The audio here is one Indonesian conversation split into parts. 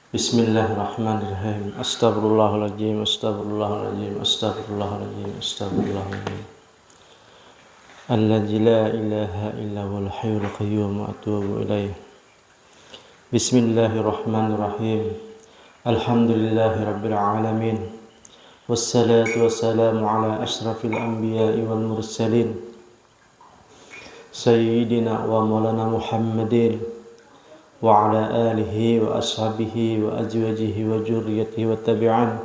Bismillahirrahmanirrahim. Astaghfirullahaladzim, astaghfirullahaladzim, astaghfirullahaladzim, astaghfirullahaladzim. Alladzi la ilaha illa huwal hayyul qayyum wa atubu ilaih. Bismillahirrahmanirrahim. Alhamdulillahi rabbil alamin. Wassalatu wassalamu ala asyrafil anbiya'i wal mursalin. Sayyidina wa maulana Muhammadin wa ala alihi wa ashabihi wa azwajihi wa dzurriyyatihi wa tabi'in.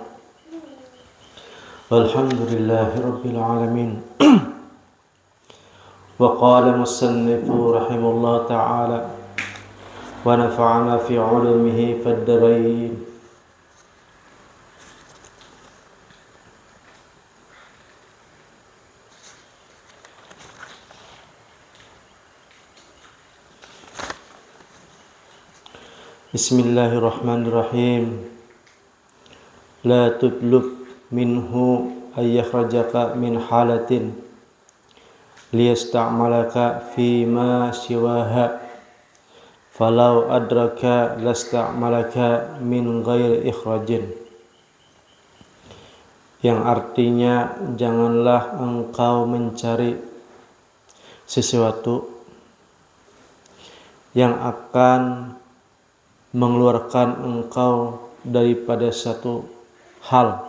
Walhamdulillahi rabbil alamin. Wa qala musannifu rahimahullah ta'ala wa nafa'ana fi 'ulumihi fid dharain. Bismillahirrahmanirrahim. La tutlub minhu ayyakhrajaka min halatin liyasta'malaka fima siwaha falau adraka lasta'malaka min ghairi ikhrajin. Yang artinya, janganlah engkau mencari sesuatu yang akan mengeluarkan engkau daripada satu hal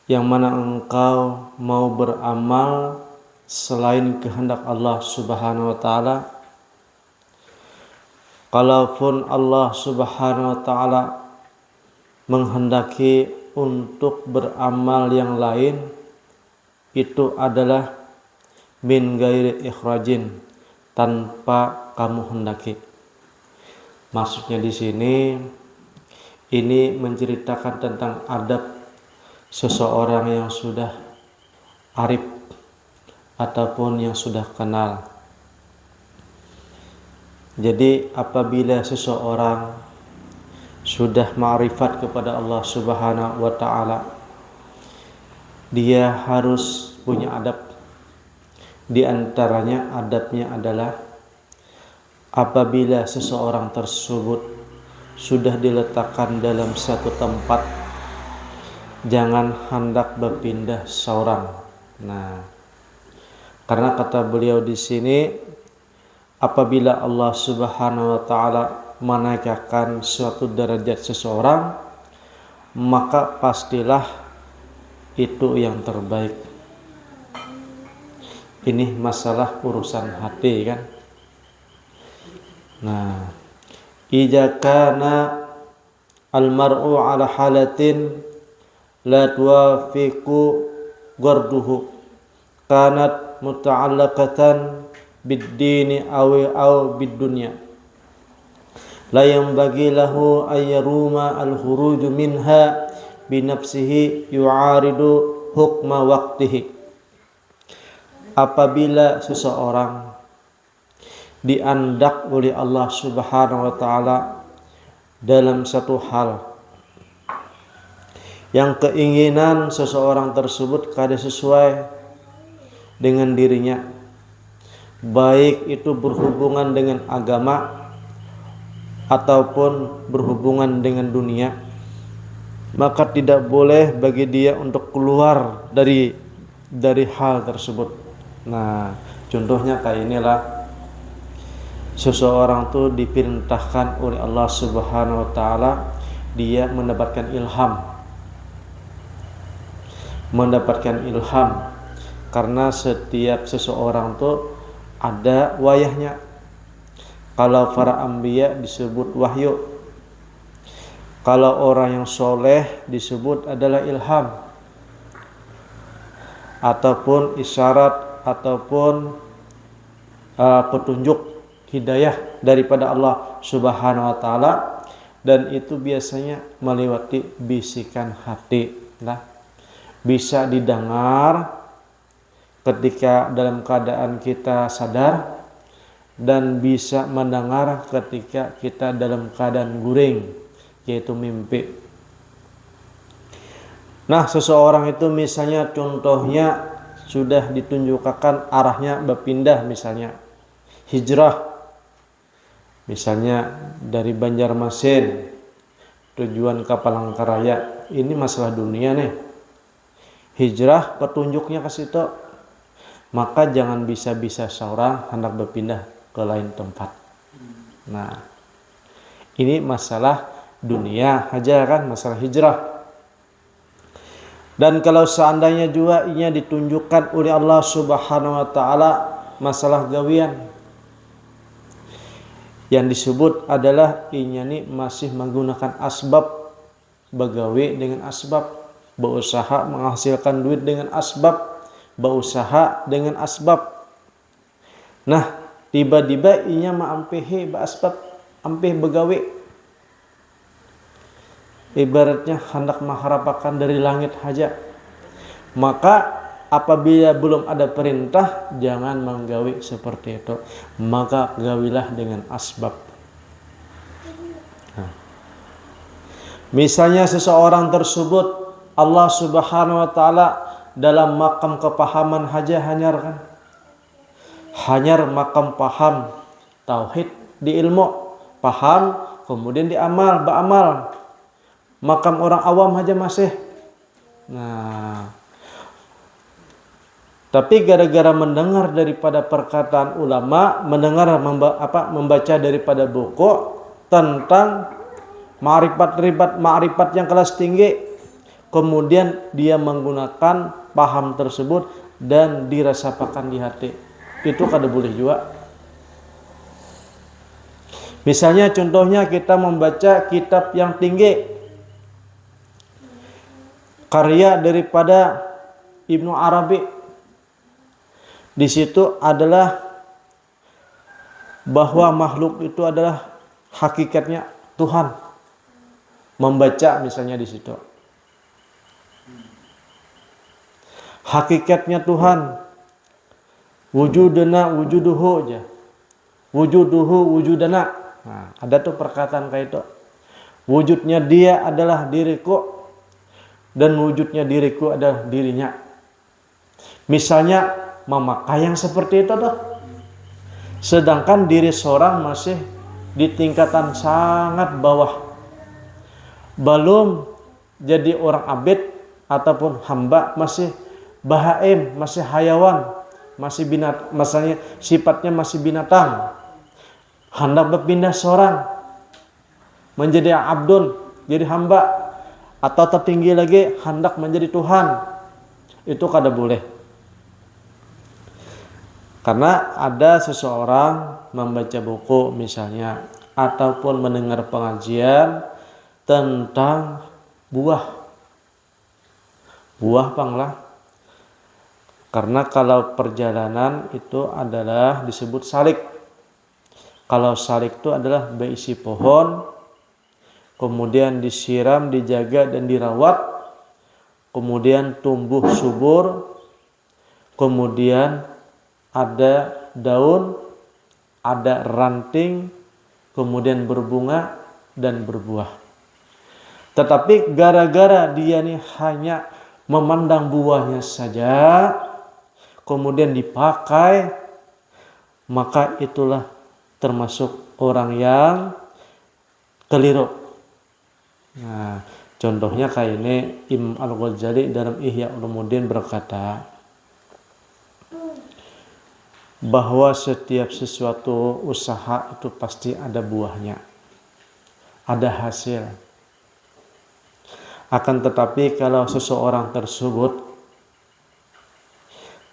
yang mana engkau mau beramal selain kehendak Allah Subhanahu wa taala. Kalaupun Allah Subhanahu wa taala menghendaki untuk beramal yang lain, itu adalah min ghairi ikhrajin, tanpa kamu hendaki. Maksudnya di sini ini menceritakan tentang adab seseorang yang sudah arif ataupun yang sudah kenal. Jadi apabila seseorang sudah ma'rifat kepada Allah Subhanahu wa taala, dia harus punya adab. Di antaranya adabnya adalah apabila seseorang tersebut sudah diletakkan dalam satu tempat, jangan hendak berpindah seorang. Nah, karena kata beliau di sini, apabila Allah Subhanahu wa taala menaikkan suatu derajat seseorang, maka pastilah itu yang terbaik. Ini masalah urusan hati kan. Nah, idza kana al-mar'u ala halatin la tuwafiqu gharduhu kanat muta'allaqatan bid-dini aw bid-dunya la yanbaghi lahu ay yaruma al-khuruj minha bi nafsihi yu'aridu hukma waqtihi. Apabila seseorang diandak oleh Allah Subhanahu wa taala dalam satu hal yang keinginan seseorang tersebut kada sesuai dengan dirinya, baik itu berhubungan dengan agama ataupun berhubungan dengan dunia, maka tidak boleh bagi dia untuk keluar dari hal tersebut. Nah, contohnya kayak inilah, seseorang tuh diperintahkan oleh Allah Subhanahu wa taala, dia mendapatkan ilham karena setiap seseorang tuh ada wayahnya. Kalau para anbiya disebut wahyu, kalau orang yang soleh disebut adalah ilham ataupun isyarat ataupun petunjuk hidayah daripada Allah Subhanahu wa taala, dan itu biasanya melewati bisikan hati. Nah, bisa didengar ketika dalam keadaan kita sadar dan bisa mendengar ketika kita dalam keadaan guring, yaitu mimpi. Nah, seseorang itu misalnya contohnya sudah ditunjukkan arahnya berpindah, misalnya hijrah Misalnya dari Banjarmasin tujuan ke Palangkaraya, ini masalah dunia nih. Hijrah petunjuknya ke situ. Maka jangan bisa-bisa seorang hendak berpindah ke lain tempat. Nah, ini masalah dunia aja kan, masalah hijrah. Dan kalau seandainya juga ini ditunjukkan oleh Allah Subhanahu wa taala masalah gawian, yang disebut adalah ini masih menggunakan asbab, begawi dengan asbab, berusaha menghasilkan duit dengan asbab, berusaha dengan asbab. Nah, tiba-tiba inya maampehe asbab, ampeh begawe. Ibaratnya hendak mengharapkan dari langit saja. Maka apabila belum ada perintah, jangan menggawe seperti itu. Maka gawilah dengan asbab. Nah, misalnya seseorang tersebut Allah Subhanahu wa taala dalam makam kepahaman saja hanyar kan. Hanyar makam paham tauhid di ilmu, paham kemudian diamal, beramal. Makam orang awam aja masih. Nah, tapi gara-gara mendengar daripada perkataan ulama, mendengar membaca daripada buku tentang ma'rifat yang kelas tinggi, kemudian dia menggunakan paham tersebut dan dirasakan di hati, itu kada boleh juga. Misalnya contohnya kita membaca kitab yang tinggi, karya daripada Ibnu Arabi. Di situ adalah bahwa makhluk itu adalah hakikatnya Tuhan. Membaca misalnya di situ. Hakikatnya Tuhan. Wujudana wujuduhu aja. Wujuduhu wujudana. Nah, ada tuh perkataan kayak itu. Wujudnya dia adalah diriku dan wujudnya diriku adalah dirinya. Misalnya memakai yang seperti itu tuh. Sedangkan diri seorang masih di tingkatan sangat bawah. Belum jadi orang abid ataupun hamba, masih bahaim, masih hayawan, masih binatang, maksudnya sifatnya masih binatang. Hendak berpindah seorang menjadi abdun, jadi hamba, atau tertinggi lagi hendak menjadi Tuhan, itu kada boleh. Karena ada seseorang membaca buku misalnya ataupun mendengar pengajian tentang buah panglah. Karena kalau perjalanan itu adalah disebut salik. Kalau salik itu adalah berisi pohon, kemudian disiram, dijaga dan dirawat, kemudian tumbuh subur, kemudian ada daun, ada ranting, kemudian berbunga dan berbuah. Tetapi gara-gara dia nih hanya memandang buahnya saja, kemudian dipakai, maka itulah termasuk orang yang keliru. Nah, contohnya kayak ini Imam Al-Ghazali dalam Ihya Ulumuddin berkata bahwa setiap sesuatu usaha itu pasti ada buahnya, ada hasil. Akan tetapi kalau seseorang tersebut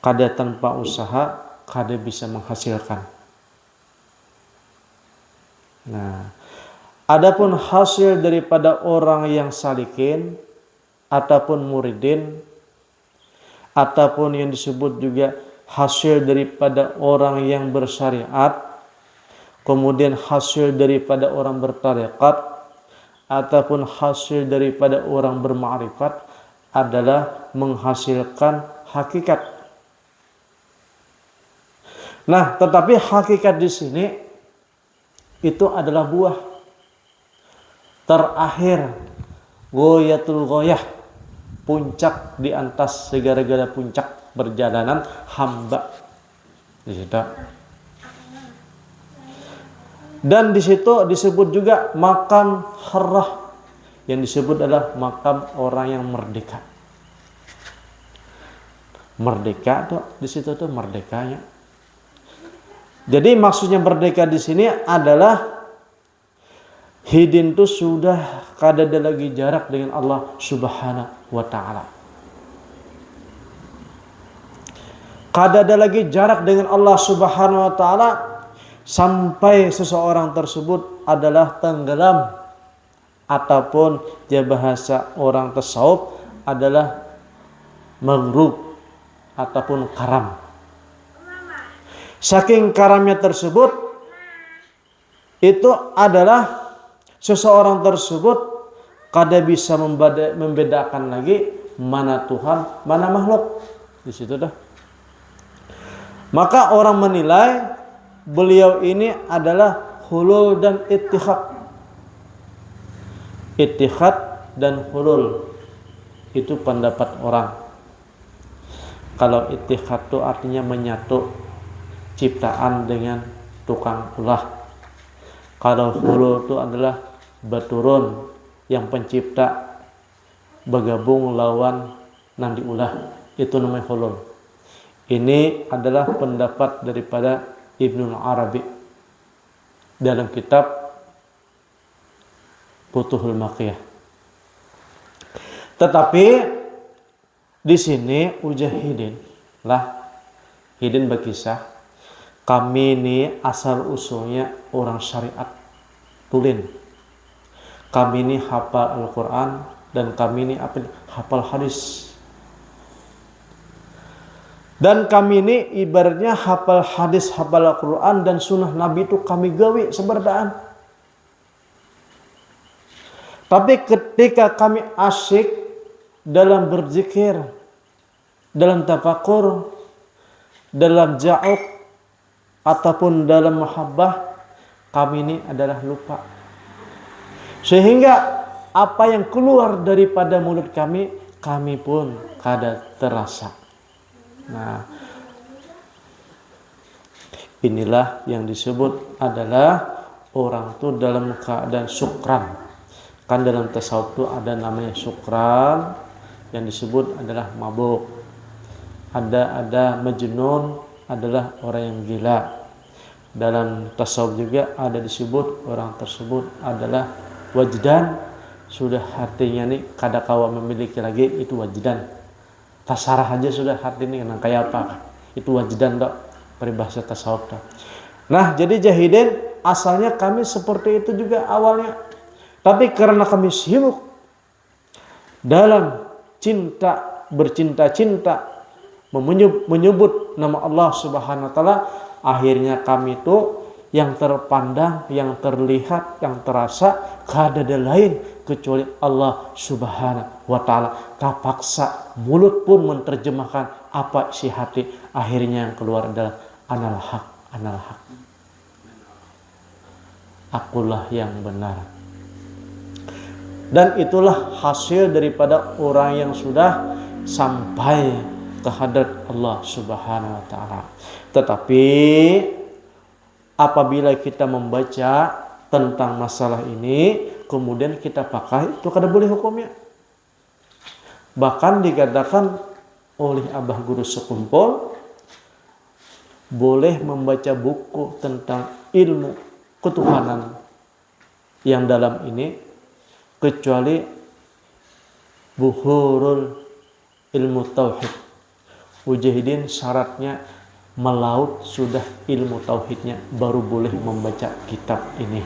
kada tanpa usaha, kada bisa menghasilkan. Nah, adapun hasil daripada orang yang salikin ataupun muridin, ataupun yang disebut juga hasil daripada orang yang bersyariat, kemudian hasil daripada orang bertarekat, ataupun hasil daripada orang berma'rifat adalah menghasilkan hakikat. Nah, tetapi hakikat di sini itu adalah buah terakhir, ghayatul ghayah, puncak di atas segala-gala puncak perjalanan hamba di situ. Dan di situ disebut juga makam harrah, yang disebut adalah makam orang yang merdeka. Merdeka tuh di situ tuh merdekanya. Jadi maksudnya merdeka di sini adalah hidin tuh sudah kada ada lagi jarak dengan Allah Subhanahu wa taala. Kada ada lagi jarak dengan Allah Subhanahu wa taala sampai seseorang tersebut adalah tenggelam, ataupun dia bahasa orang tasawuf adalah maghrub ataupun karam. Saking karamnya tersebut, itu adalah seseorang tersebut kada bisa membedakan lagi mana Tuhan, mana makhluk. Di situ dah. Maka orang menilai beliau ini adalah hulul dan ittihad. Ittihad dan hulul itu pendapat orang. Kalau ittihad itu artinya menyatu ciptaan dengan tukang ulah. Kalau hulul itu adalah berturun, yang pencipta bergabung lawan nan diulah, itu namanya hulul. Ini adalah pendapat daripada Ibnu Arabi dalam kitab Futuhul Maqiyah. Tetapi di sini Ujahidin lah, Hidin berkisah, kami ini asal usulnya orang syariat tulin. Kami ini hafal Al-Quran dan kami ini hafal hadis. Dan kami ini ibaratnya hafal hadis, hafal Al-Quran dan sunnah Nabi itu kami gawe seberdaan. Tapi ketika kami asyik dalam berzikir, dalam tafakur, dalam ja'uk, ataupun dalam mahabbah, kami ini adalah lupa. Sehingga apa yang keluar daripada mulut kami, kami pun kada terasa. Nah, inilah yang disebut adalah orang itu dalam keadaan sukran. Kan dalam tasawuf itu ada namanya sukran, yang disebut adalah mabuk. Ada majnun, adalah orang yang gila. Dalam tasawuf juga ada disebut orang tersebut adalah wajdan, sudah hatinya nih kada kawa memiliki lagi, itu wajdan. Tasarah aja sudah hati ini nang kayak apa, itu wajdan dok, peribahasa tasawuf dok. Nah, jadi Jahidin asalnya kami seperti itu juga awalnya, tapi karena kami sibuk dalam cinta, bercinta-cinta, menyebut nama Allah Subhanahu wa taala, akhirnya kami itu yang terpandang, yang terlihat, yang terasa kada ada lain kecuali Allah Subhanahu wa taala. Terpaksa mulut pun menerjemahkan apa isi hati, akhirnya yang keluar adalah anal haq, anal haq. Akulah yang benar. Dan itulah hasil daripada orang yang sudah sampai ke hadrat Allah Subhanahu wa taala. Tetapi apabila kita membaca tentang masalah ini, kemudian kita pakai, itu kada boleh hukumnya. Bahkan dikatakan oleh Abah Guru sekumpul, boleh membaca buku tentang ilmu ketuhanan yang dalam ini, kecuali buhurul ilmu tauhid. Ujahidin syaratnya melaut sudah ilmu tauhidnya, baru boleh membaca kitab ini.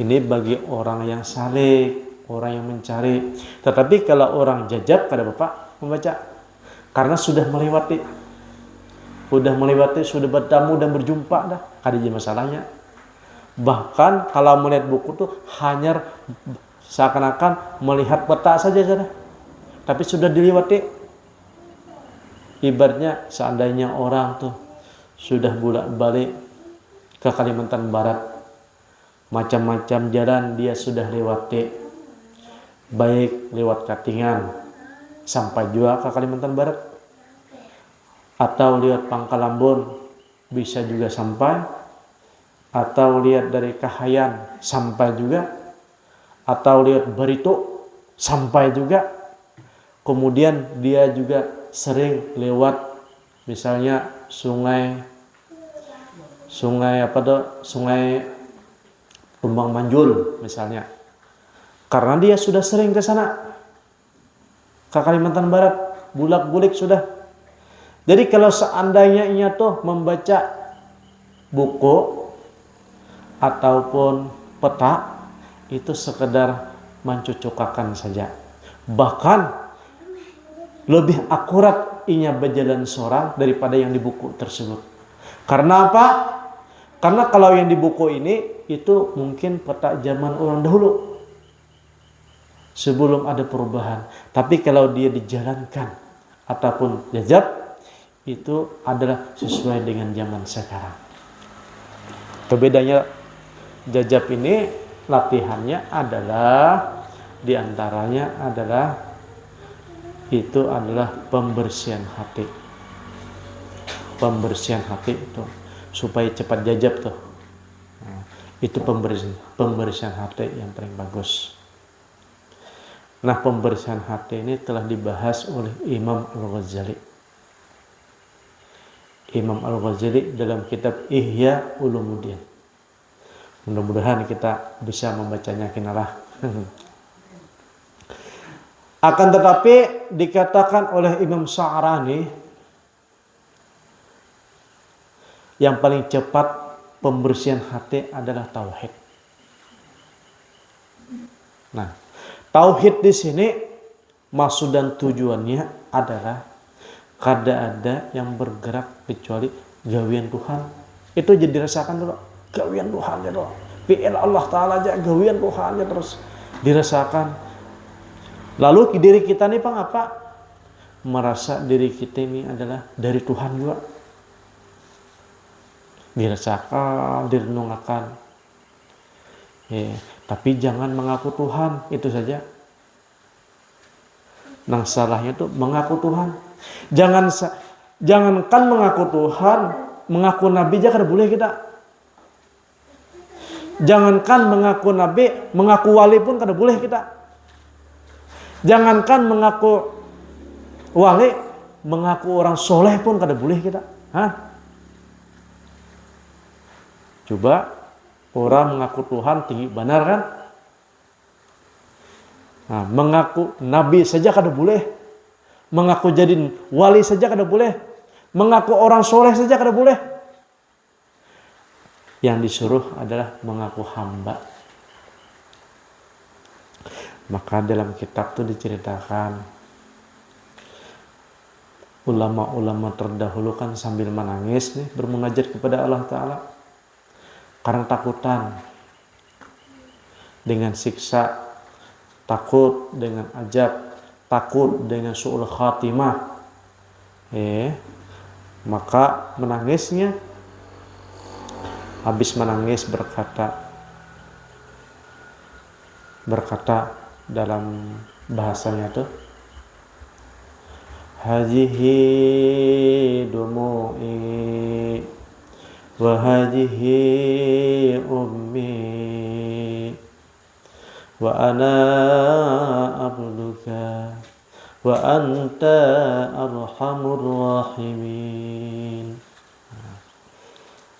Ini bagi orang yang salik, orang yang mencari. Tetapi kalau orang jajab kada bapak membaca, karena sudah melewati, sudah bertemu dan berjumpa dah, kada jadi masalahnya. Bahkan kalau melihat buku tuh hanya seakan-akan melihat peta saja, tapi sudah dilewati. Ibaratnya seandainya orang tuh sudah bolak-balik ke Kalimantan Barat, macam-macam jalan dia sudah lewati, baik lewat Katingan sampai juga ke Kalimantan Barat, atau lewat Pangkalambon bisa juga sampai, atau lihat dari Kahayan sampai juga, atau lihat Barito sampai juga. Kemudian dia juga sering lewat misalnya sungai Tumbang Manjul misalnya, karena dia sudah sering ke sana, ke Kalimantan Barat, bulak-bulik sudah. Jadi kalau seandainya ia tuh membaca buku ataupun peta, itu sekedar mencucukkan saja. Bahkan lebih akurat inya berjalan seorang daripada yang di buku tersebut. Karena apa? Karena kalau yang di buku ini itu mungkin peta zaman orang dahulu, sebelum ada perubahan. Tapi kalau dia dijalankan ataupun jajab, itu adalah sesuai dengan zaman sekarang. Bedanya jajab ini latihannya adalah diantaranya adalah itu adalah pembersihan hati. Pembersihan hati itu supaya cepat jajab tuh. Nah, itu pembersihan hati yang paling bagus. Nah, pembersihan hati ini telah dibahas oleh Imam Al-Ghazali. Imam Al-Ghazali dalam kitab Ihya Ulumuddin. Mudah-mudahan kita bisa membacanya kinalah. Akan tetapi dikatakan oleh Imam Sya'rani, yang paling cepat pembersihan hati adalah tauhid. Nah, tauhid di sini maksud dan tujuannya adalah kada ada yang bergerak kecuali gawian Tuhan. Itu jadi dirasakan dulu, gawian Tuhan itu. Fi'il Allah Ta'ala aja gawian Tuhan aja terus dirasakan. Lalu diri kita ini apa? Merasa diri kita ini adalah dari Tuhan juga. Dirasakan, direnungkan. Tapi jangan mengaku Tuhan, itu saja. Nah, salahnya itu mengaku Tuhan. Jangankan mengaku Tuhan, mengaku Nabi aja kada boleh kita. Jangankan mengaku Nabi, mengaku wali pun kada boleh kita. Jangankan mengaku wali, mengaku orang soleh pun kada boleh kita. Coba orang mengaku Tuhan tinggi benar kan? Nah, mengaku Nabi saja kada boleh. Mengaku jadi wali saja kada boleh. Mengaku orang soleh saja kada boleh. Yang disuruh adalah mengaku hamba. Maka dalam kitab itu diceritakan ulama-ulama terdahulu kan sambil menangis nih bermunajat kepada Allah Ta'ala karena takutan dengan siksa, takut dengan azab, takut dengan su'ul khatimah. Maka menangisnya, habis menangis berkata dalam bahasanya tuh, hajihi dumu'i wa hajihi ummi wa ana abduka wa anta arhamur rahimin.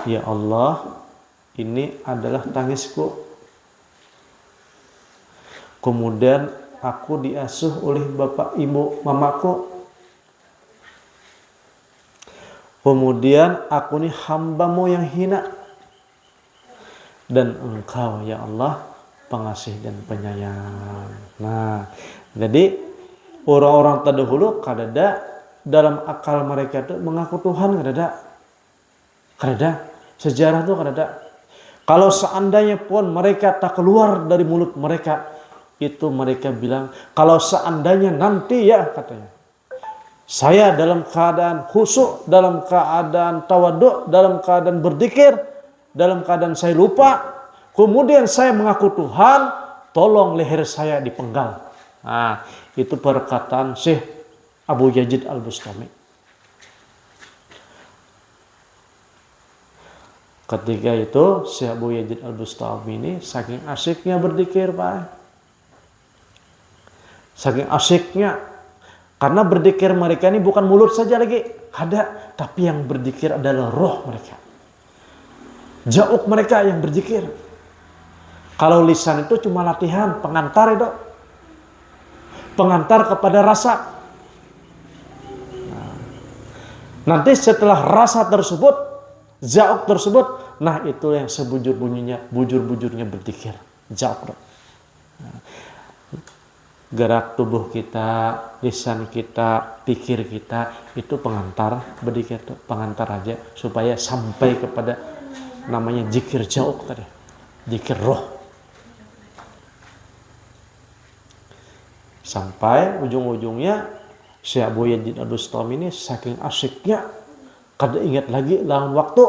Ya Allah, ini adalah tangisku. Kemudian aku diasuh oleh bapak ibu mamaku. Kemudian aku ini hambamu yang hina. Dan engkau ya Allah pengasih dan penyayang. Nah, jadi orang-orang terdahulu kadada dalam akal mereka itu mengaku Tuhan kadada. Sejarah itu kadada. Kalau seandainya pun mereka tak keluar dari mulut mereka, itu mereka bilang, kalau seandainya nanti ya katanya, saya dalam keadaan khusyuk, dalam keadaan tawaduk, dalam keadaan berzikir, dalam keadaan saya lupa, kemudian saya mengaku Tuhan, tolong leher saya dipenggal. Nah, itu perkataan Syekh Abu Yazid Al-Bustami. Ketika itu Syekh Abu Yazid Al-Bustami ini saking asyiknya berzikir, Pak. Saking asyiknya, karena berzikir mereka ini bukan mulut saja lagi, ada, tapi yang berzikir adalah roh mereka. Jauk mereka yang berzikir. Kalau lisan itu cuma latihan, pengantar itu. Pengantar kepada rasa. Nanti setelah rasa tersebut, zauk tersebut, nah itu yang bujur-bujurnya berzikir. Zauk. Gerak tubuh kita, lisan kita, pikir kita, itu pengantar berzikir, pengantar aja supaya sampai kepada namanya zikir zauk tadi. Zikir roh. Sampai ujung-ujungnya Syekh Abu Yazid Al-Bustami ini saking asyiknya, kada ingat lagi lawan waktu,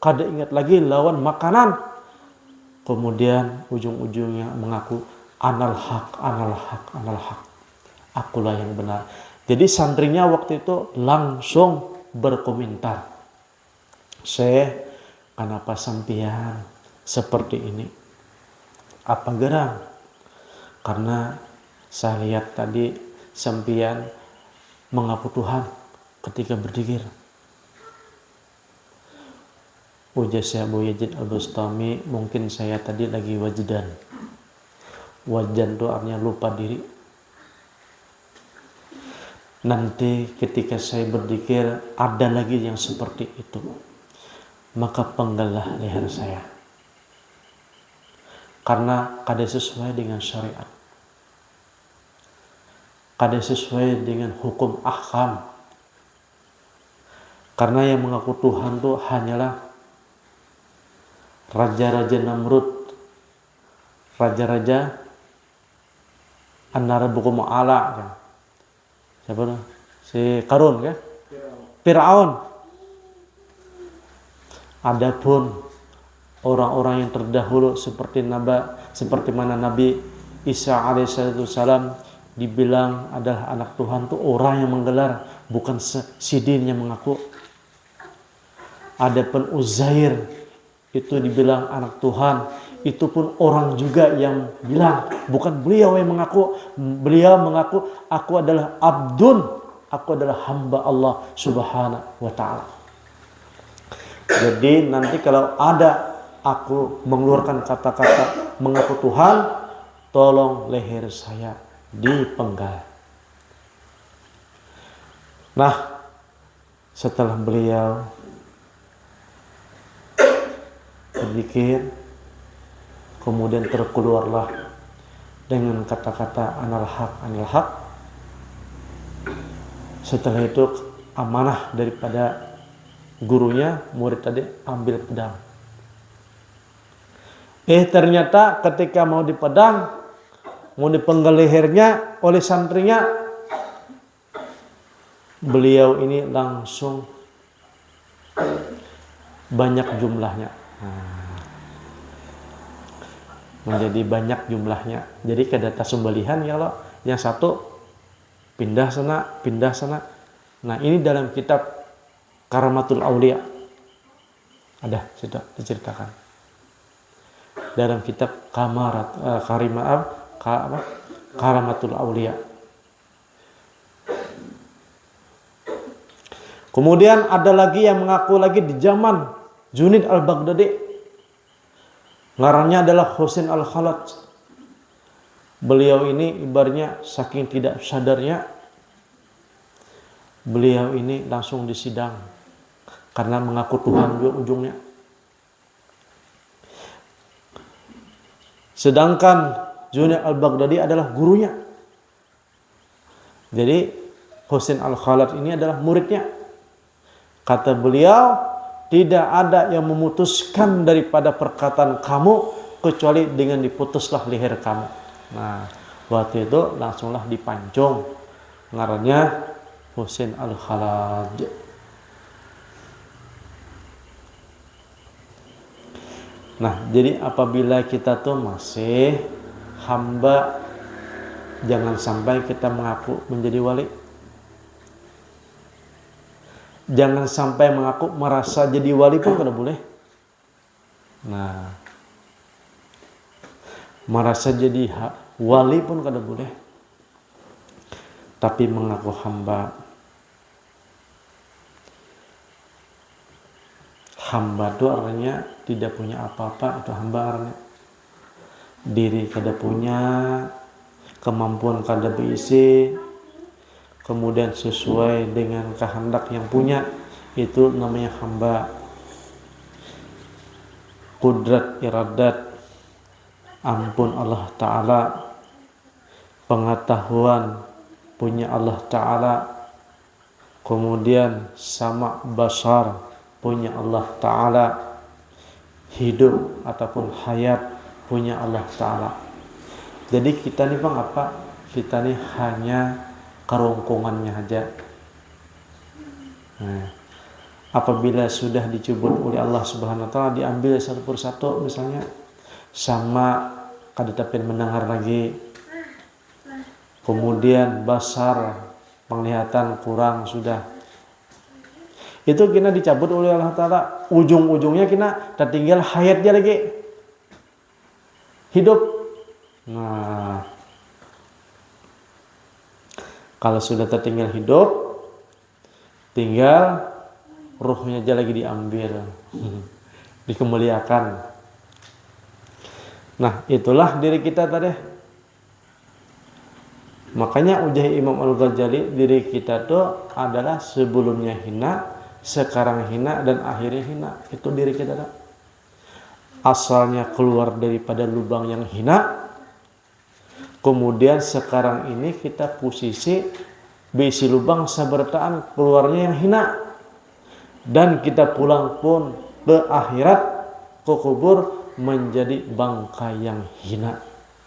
kada ingat lagi lawan makanan. Kemudian ujung-ujungnya mengaku anal haq, anal haq, anal haq. Akulah yang benar. Jadi santrinya waktu itu langsung berkomentar. Syekh, kenapa sampean seperti ini? Apa gerang? Karena saya lihat tadi sampean mengaku Tuhan ketika berzikir. Ujar Syekh Abu Yazid Al-Bustami, mungkin saya tadi lagi wajdan. Wajdan itu artinya lupa diri. Nanti ketika saya berzikir ada lagi yang seperti itu, maka penggalah leher saya. Karena kada sesuai dengan syariat. Kada sesuai dengan hukum ahkam. Karena yang mengaku Tuhan itu hanyalah raja-raja Namrud, raja-raja An-Narabukum Ala kan? Siapa tuh? Si Karun kan? Firaun. Adapun orang-orang yang terdahulu seperti mana Nabi Isa alaihissalam dibilang adalah anak Tuhan, tuh orang yang menggelar, bukan sidin yang mengaku. Adapun Uzair itu dibilang anak Tuhan, itu pun orang juga yang bilang, bukan beliau yang mengaku. Beliau mengaku, aku adalah abdun, aku adalah hamba Allah subhanahu wa ta'ala. Jadi nanti kalau ada aku mengeluarkan kata-kata mengaku Tuhan, tolong leher saya dipenggal. Nah, setelah beliau berzikir, kemudian terkeluarlah dengan kata-kata anal haq, anal haq. Setelah itu amanah daripada gurunya, murid tadi ambil pedang. Ternyata ketika mau dipedang, mau dipenggal lehernya oleh santrinya, beliau ini langsung banyak jumlahnya. Menjadi banyak jumlahnya. Jadi kada tasembalihan ya Allah. Yang satu pindah sana. Nah, ini dalam kitab Karamatul Aulia. Ada sudah diceritakan. Dalam kitab Karamatul Aulia. Kemudian ada lagi yang mengaku lagi di zaman Junaid al-Baghdadi. Ngarannya adalah Husain al-Khalat. Beliau ini ibaratnya saking tidak sadarnya, beliau ini langsung disidang karena mengaku Tuhan ujungnya. Sedangkan Junaid al-Baghdadi adalah gurunya. Jadi Husain al-Khalat ini adalah muridnya. Kata beliau, tidak ada yang memutuskan daripada perkataan kamu kecuali dengan diputuslah leher kamu. Nah, waktu itu langsunglah dipancung. Ngarannya Husain al-Khalat. Nah, jadi apabila kita tuh masih hamba, jangan sampai kita mengaku menjadi wali. Jangan sampai mengaku merasa jadi wali pun kada boleh. Nah, merasa jadi wali pun kada boleh, tapi mengaku hamba. Hamba itu artinya tidak punya apa-apa, itu hamba artinya. Diri kada punya, kemampuan kada berisi, kemudian sesuai dengan kehendak yang punya, itu namanya hamba. Kudrat iradat, ampun Allah Ta'ala, pengetahuan punya Allah Ta'ala, kemudian sama basar punya Allah Ta'ala, hidup ataupun hayat punya Allah Ta'ala. Jadi kita nih bang apa? Kita nih hanya kerongkongannya aja. Nah, apabila sudah dicubut oleh Allah Subhanahu Wa Ta'ala, diambil satu persatu misalnya, sama kada dapat mendengar lagi, kemudian basar penglihatan kurang sudah, itu kena dicabut oleh Allah Ta'ala. Ujung-ujungnya kena tertinggal hayatnya lagi, hidup. Nah, kalau sudah tertinggal hidup, tinggal ruhnya aja lagi diambil, dikembalikan. Nah, itulah diri kita tadi. Makanya ujar Imam Al-Ghazali, diri kita tuh adalah sebelumnya hina, sekarang hina, dan akhirnya hina. Itu diri kita tuh. Asalnya keluar daripada lubang yang hina, kemudian sekarang ini kita posisi besi lubang sebertaan keluarnya yang hina, dan kita pulang pun ke akhirat, ke kubur, menjadi bangkai yang hina.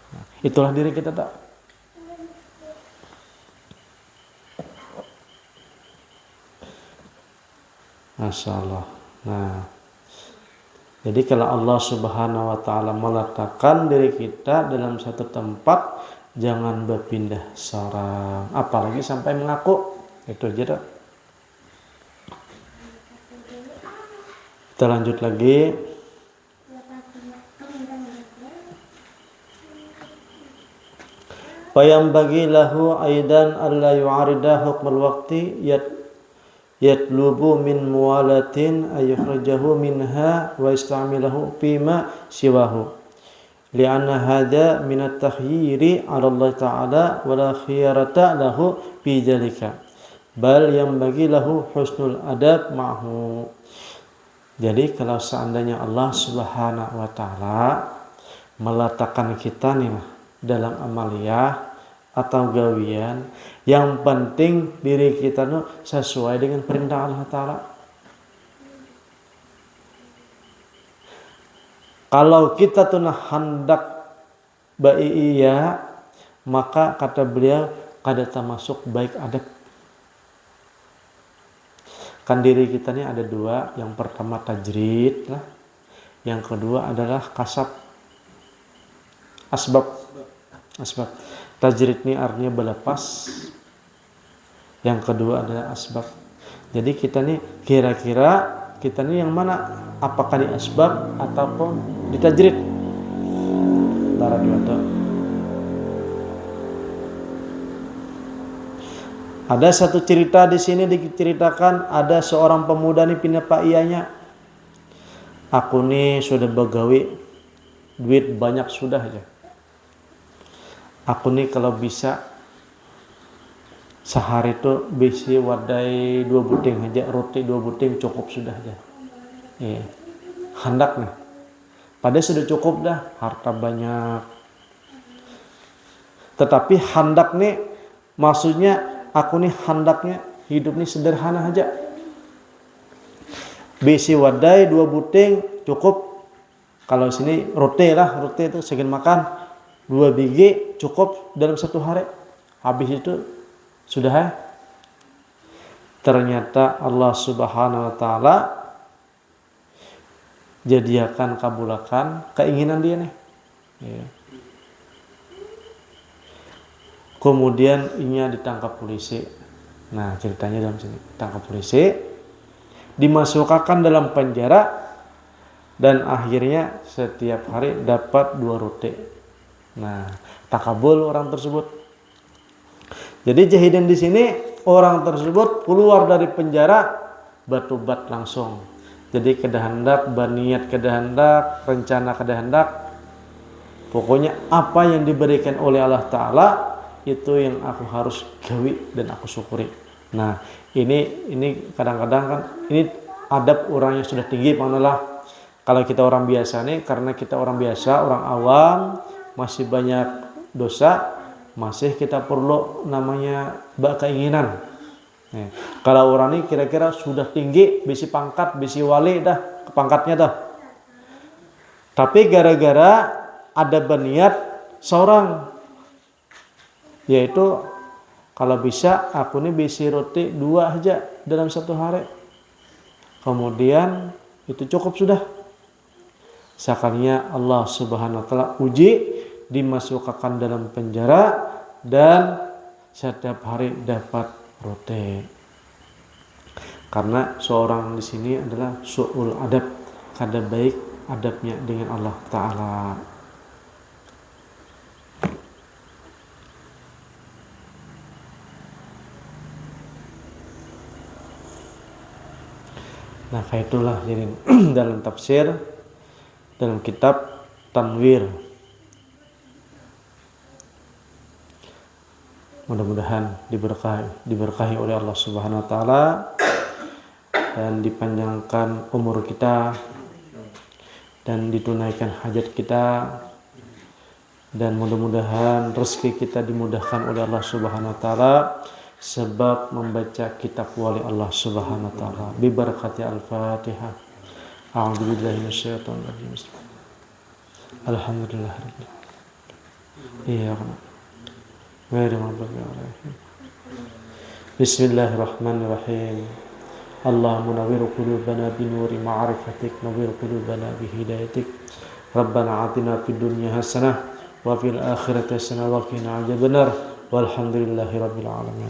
Nah, itulah diri kita tak. Masya Allah. Nah, jadi kalau Allah Subhanahu Wa Ta'ala meletakkan diri kita dalam satu tempat, jangan berpindah sarang, apalagi sampai mengaku. Itu aja tak. Kita lanjut lagi. Fayam bagi lahu aidan alla yu'arida hukmul waqti yatlubu min muwalatin ayukhrajahu minha wa istamilahu fima siwahu li'anna hadha min at-takhyiri 'ala Allah Ta'ala wa la khiyarata lahu fi dhalika bal yang bagi lahu husnul adab ma'hu. Jadi kalau seandainya Allah Subhanahu Wa Ta'ala meletakkan kita nih dalam amaliyah atau gawian, yang penting diri kita tuh sesuai dengan perintah Allah Ta'ala. Kalau kita tuh hendak iya, maka kata beliau kada termasuk baik adab. Kan diri kita ini ada dua, yang pertama tajrid lah, yang kedua adalah kasab, asbab. Tajrid ini artinya berlepas, yang kedua adalah asbab. Jadi kita nih kira-kira kita nih yang mana, apakah di asbab ataupun di tajrid? Antara dua itu. Ada satu cerita di sini diceritakan, ada seorang pemuda nih pindah pak iyanya, aku nih sudah begawi, duit banyak sudah aja. Aku nih kalau bisa sehari tuh bisi wadai 2 buting aja, roti 2 buting cukup sudah aja. Iya. Hendak nih. Padahal sudah cukup dah, harta banyak. Tetapi hendak nih, maksudnya aku nih hendaknya hidup nih sederhana aja. Bisi wadai 2 buting cukup. Kalau sini roti lah, roti itu segini makan 2 biji cukup dalam 1 hari. Habis itu sudah. Ternyata Allah Subhanahu Wa Ta'ala jadikan kabulakan keinginan dia nih. Ya. Kemudian inya ditangkap polisi. Nah ceritanya dalam sini, ditangkap polisi, dimasukkan dalam penjara dan akhirnya setiap hari dapat 2 roti. Nah, takabul orang tersebut. Jadi Jahidin di sini orang tersebut keluar dari penjara bertobat langsung. Jadi kedahendak, baniat kedahendak, rencana kedahendak, pokoknya apa yang diberikan oleh Allah Ta'ala itu yang aku harus gawi dan aku syukuri. Nah, ini kadang-kadang kan ini adab orang yang sudah tinggi, maknalah kalau kita orang biasa nih, karena kita orang biasa, orang awam, masih banyak dosa, masih kita perlu namanya keinginan. Nih, kalau orang ini kira-kira sudah tinggi, bisi pangkat, bisi wali dah, pangkatnya dah. Tapi gara-gara ada berniat seorang, yaitu kalau bisa aku ini bisi roti 2 aja dalam 1 hari. Kemudian itu cukup sudah. Sekalinya Allah Subhanahu wa taala uji, dimasukkan dalam penjara dan setiap hari dapat roti. Karena seorang di sini adalah su'ul adab, kada baik adabnya dengan Allah Ta'ala. Nah, kayak itulah jadi dalam tafsir, dalam kitab Tanwir. Mudah-mudahan diberkahi oleh Allah Subhanahu wa taala dan dipanjangkan umur kita dan ditunaikan hajat kita, dan mudah-mudahan rezeki kita dimudahkan oleh Allah Subhanahu wa taala sebab membaca kitab wali Allah Subhanahu wa taala. Bi barakati al-Fatihah. A'udzu billahi minasyaitonir rajim. Alhamdulillahirabbil alamin. Iya. Bismillahirrahmanirrahim. Allahumma nawwir qulubana binuri ma'rifatik, nawwir qulubana bihidayatik. Rabbana atina fid dunya hasanah wa fil akhirati hasanah wa qina adzabannar. Walhamdulillahirabbil alamin.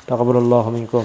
Taqabbalallahu minkum.